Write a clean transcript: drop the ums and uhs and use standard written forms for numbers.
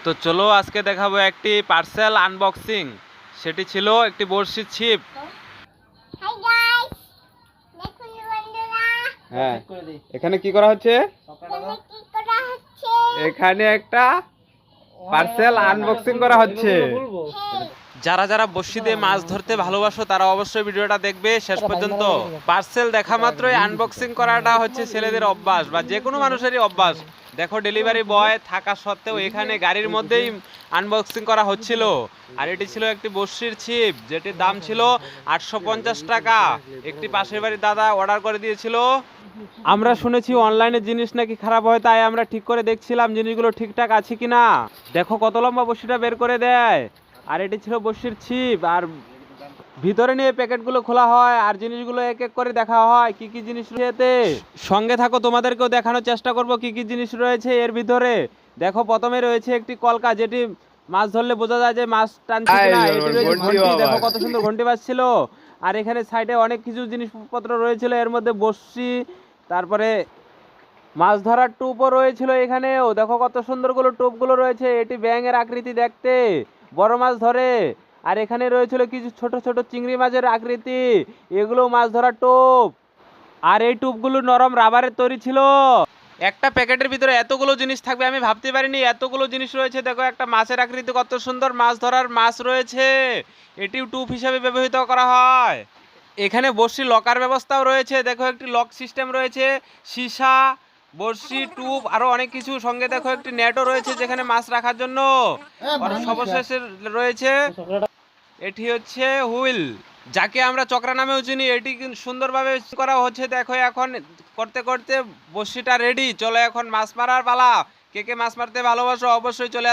তো চলো আজকে দেখাবো একটি পার্সেল আনবক্সিং। সেটি ছিল একটি বড়শির ছিপ। হাই গাইস, দেখুন বন্ধুরা, হ্যাঁ, এখানে কি করা হচ্ছে? এখানে কি করা হচ্ছে? এখানে একটা পার্সেল আনবক্সিং করা হচ্ছে। হ্যাঁ, যারা যারা বড়শি দিয়ে মাছ ধরতে ভালোবাসো তারা অবশ্যই ভিডিওটা দেখবে শেষ পর্যন্ত। পার্সেল দেখা মাত্রই আনবক্সিং করাটা হচ্ছে ছেলেদের অভ্যাস বা যে কোনো মানুষেরই অভ্যাস। দেখো, ডেলিভারি বয় থাকা সত্ত্বেও এখানে গাড়ির মধ্যেই আনবক্সিং করা হচ্ছিল। আর এটি ছিল একটি বড়শির ছিপ, যেটির দাম ছিল 850 টাকা। একটি পাশের বাড়ির দাদা অর্ডার করে দিয়েছিল। আমরা শুনেছি অনলাইনে জিনিস নাকি খারাপ হয়, তাই আমরা ঠিক করে দেখছিলাম জিনিসগুলো ঠিকঠাক আছে কিনা। দেখো কত লম্বা বড়শিটা বের করে দেয়। আর এটি ছিল বড়শির ছিপ, আর ভিতরে নিয়ে প্যাকেটগুলো খোলা হয় আর জিনিসগুলো এক এক করে দেখা হয় কি কি জিনিস রয়েছে। সঙ্গে থাকো, তোমাদেরকেও দেখানোর চেষ্টা করব কি কি জিনিস রয়েছে এর ভিতরে। দেখো, প্রথমে রয়েছে একটি কলকা, যেটি মাছ ধরলে বোঝা যায় যে মাছ টানছে কিনা। এটি রয়েছে ঘন্টি, দেখো কত সুন্দর ঘন্টি বাজছিল। আর এখানে সাইডে অনেক কিছু জিনিসপত্র রয়েছিল, এর মধ্যে বড়শি, তারপরে মাছ ধরার টুপও রয়েছিল এখানেও। দেখো কত সুন্দরগুলো টোপগুলো রয়েছে। এটি ব্যাঙের আকৃতি দেখতে, বড় মাছ ধরে। আর এখানে রয়েছিল কিছু ছোট ছোট চিংড়ি মাছের আকৃতি, এগুলো মাছ ধরার টোপ। আর এই টোপগুলো নরম রাবারের তৈরি ছিল। একটা প্যাকেটের ভিতরে এতগুলো জিনিস থাকবে আমি ভাবতে পারিনি। এতগুলো জিনিস রয়েছে। দেখো, একটা মাছের আকৃতি কত সুন্দর, মাছ ধরার মাছ রয়েছে। এটিও টোপ হিসাবে ব্যবহৃত করা হয়। এখানে বড়শি লকার ব্যবস্থাও রয়েছে। দেখো, একটি লক সিস্টেম রয়েছে, সীসা, বড়শি, টুপ, আরো অনেক কিছু। সঙ্গে দেখো একটি নেটও রয়েছে যেখানে মাছ রাখার জন্য। আর সর্বশেষে রয়েছে এটি হচ্ছে হুইল, যাকে আমরা চক্রা নামেও চিনি। এটি কিন্তু সুন্দরভাবে করা হচ্ছে। দেখো, এখন করতে করতে বড়শিটা রেডি। চলো এখন মাছ মারার পালা। কে কে মাছ মারতে ভালোবাসো অবশ্যই চলে